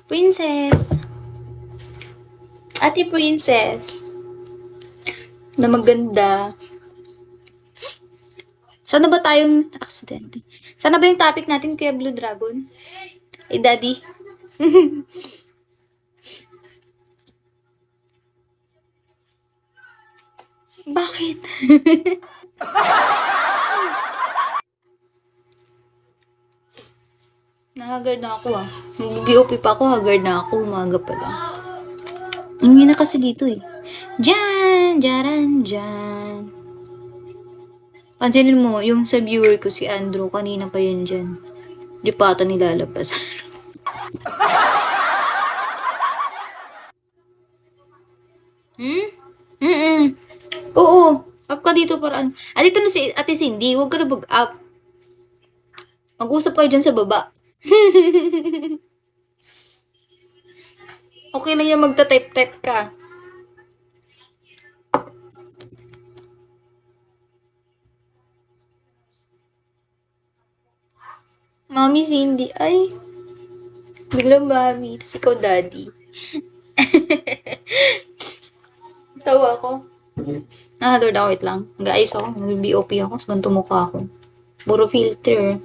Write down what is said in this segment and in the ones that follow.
Princess. Ate Princess. Na maganda. Sana ba tayong aksidente? Sana ba yung topic natin, Kuya Blue Dragon? Eh, Daddy. Bakit? Nahagard na ako ah. Mag-BOP pa ako, hagard na ako. Umaga pa lang. Hindi na kasi dito eh. Diyan! Diyan! Diyan! Pansinin mo, yung sa viewer ko si Andrew, kanina pa yun dyan. Di pa ata nilalabas. Hmm? Mm-mm. Oo. Up ka dito para ano. Ah, dito na si Ate Cindy. Huwag ka na mag-up. Mag-usap kayo dyan sa baba. Okay lang yan magta-type-type ka. Mami Cindy, ay. Biglang mami. Tapos ikaw daddy. Tawa ako. Nahagard ako, wait lang. Guys ako. Nag-BOP ako. Tapos ganito mukha ako. Puro filter.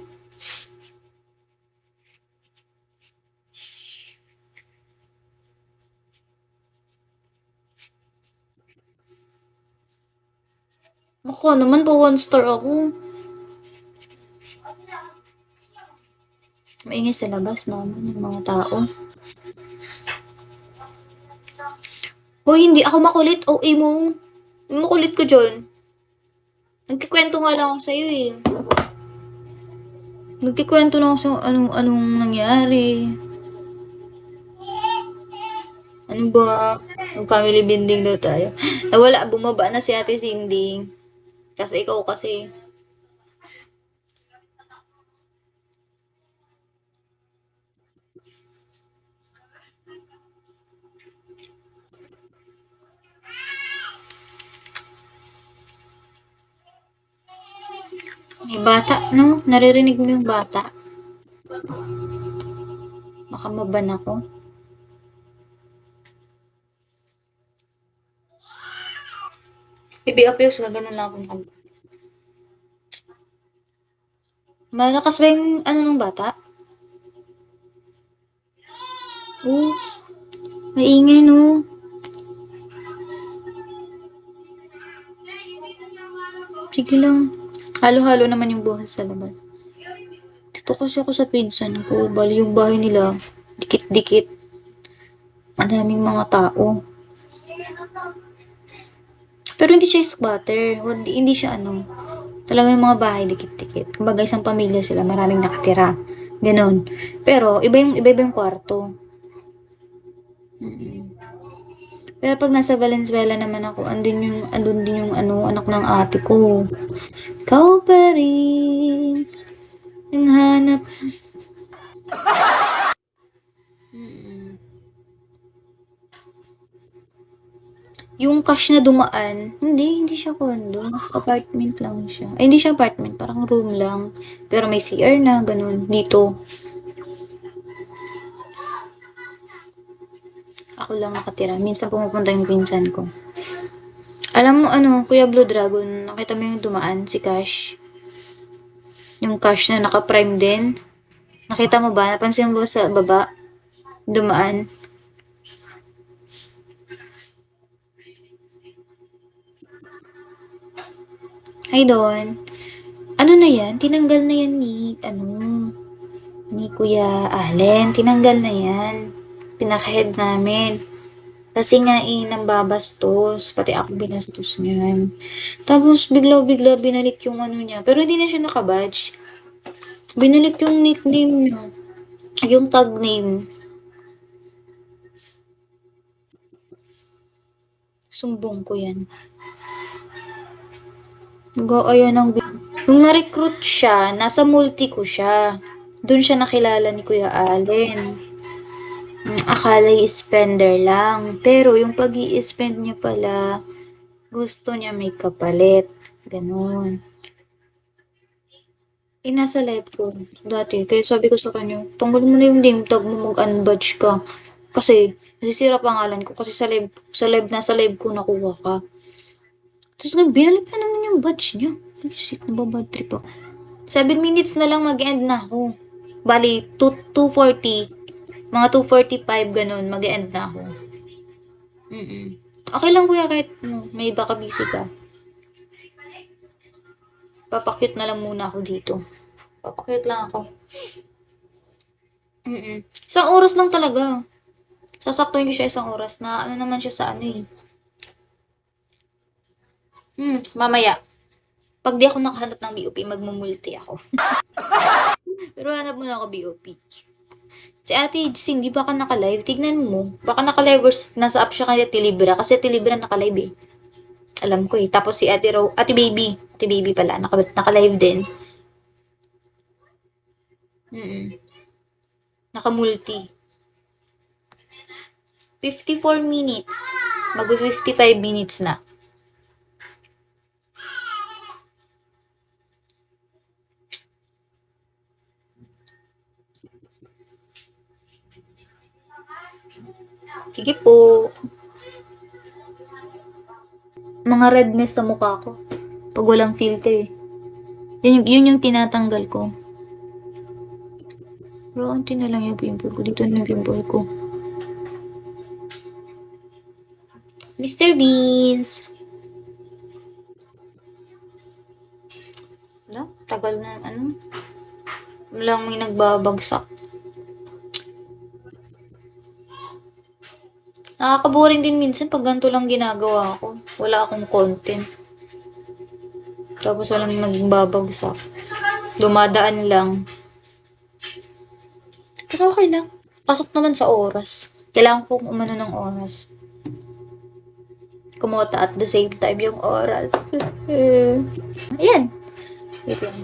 Ako naman po, 1 star ako. Maingay sa labas naman yung mga tao. Hoy, hindi ako makulit. OA mo. Makulit ko dyan. Nagkikwento nga lang ako sa'yo eh. Nagkikwento lang ako sa anong nangyari. Ano ba? Mag-family binding daw tayo. Nawala, bumaba na si Ate Cindy. Kasi ikaw kasi. May bata, no? Naririnig mo yung bata? Baka maban ako. Ibi-abuse ka, ganun lang akong malakas ba yung ano ng bata? Oo. Maingay, no? Sige lang. Halo-halo naman yung buhos sa labas. Dito kasi ako sa pinsan ko. Bali yung bahay nila. Dikit-dikit. Madaming mga tao. Pero hindi siya squatter. Hindi siya ano. Talagang yung mga bahay dikit-dikit. Kumbaga isang pamilya sila. Maraming nakatira. Ganon. Pero iba yung kwarto. Mm. Pero pag nasa Valenzuela naman ako, andun din yung ano, anak ng ate ko. Ikaw pa rin yung hanap. Mm. Yung cash na dumaan, hindi siya condo. Apartment lang siya. Ay, hindi siya apartment, parang room lang. Pero may CR na, ganun, dito. Ako lang nakatira. Minsan pumupunta yung pinsan ko. Alam mo ano, Kuya Blue Dragon, nakita mo yung dumaan, si Cash? Yung Cash na naka-prime din? Nakita mo ba? Napansin mo ba sa baba? Dumaan. Hi, Don. Ano na yan? Tinanggal na yan ni Kuya Allen. Tinanggal na yan. Pinaka-head namin. Kasi nga nambabastos. Pati ako binastos niyan. Tapos bigla-bigla binalik yung ano niya. Pero hindi na siya nakabadge. Binalik yung nickname niya. Yung tag name. Sumbong ko yan. Nag-aaya ng nung na-recruit siya, nasa multi ko siya. Doon siya nakilala ni Kuya Allen. Akala spender lang. Pero yung pag spend niya pala, gusto niya may kapalit. Ganun. Nasa live ko dati. Kaya sabi ko sa kanya, tanggalin mo na yung name tag mo, mag-unbadge ka. Kasi, nasisira pangalan ko kasi nasa live ko nakuha ka. Tapos nga, binalik na naman yung badge niya. Shit, nababad trip ako. 7 minutes na lang mag-end na ako. Bali, 2:40. Mga 2:45 ganun, mag-end na ako. Okay lang kuya kahit may baka busy ka. Papakit na lang muna ako dito. Papakit lang ako. Isang oras lang talaga. Sasaktuin ko siya isang oras na ano naman siya sa ano eh. Mamaya. Pag di ako nakahanap ng BOP, magmumulti ako. Pero hanap muna ako BOP. Si Ate Cindy, baka naka-live. Tignan mo. Baka naka-live or nasa app siya kaya Tilibra. Kasi Tilibra naka-live eh. Alam ko eh. Tapos si Ate Baby. Ate Baby pala. Naka-live din. Naka-multi. 54 minutes. Mag-55 minutes na. Sige po. Mga redness sa mukha ko. Pag walang filter eh. Yun yung tinatanggal ko. Pero unti na lang yung pimple ko. Dito na yung pimple ko. Mr. Beans! Wala, tagal na ano. Walang may nagbabagsak. Nakakaboring din minsan pag ganito lang ginagawa ko. Wala akong content. Tapos walang nagbabagsak. Dumadaan lang. Pero okay lang. Pasok naman sa oras. Kailangan kong umano ng oras. Kumota at the same time yung oras. Ayan. Wait lang.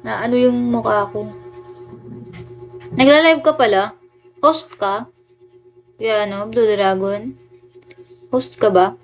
Na ano yung mukha ko. Nagla-live ka pala? Host ka? Kaya ano, Blue Dragon? Host ka ba?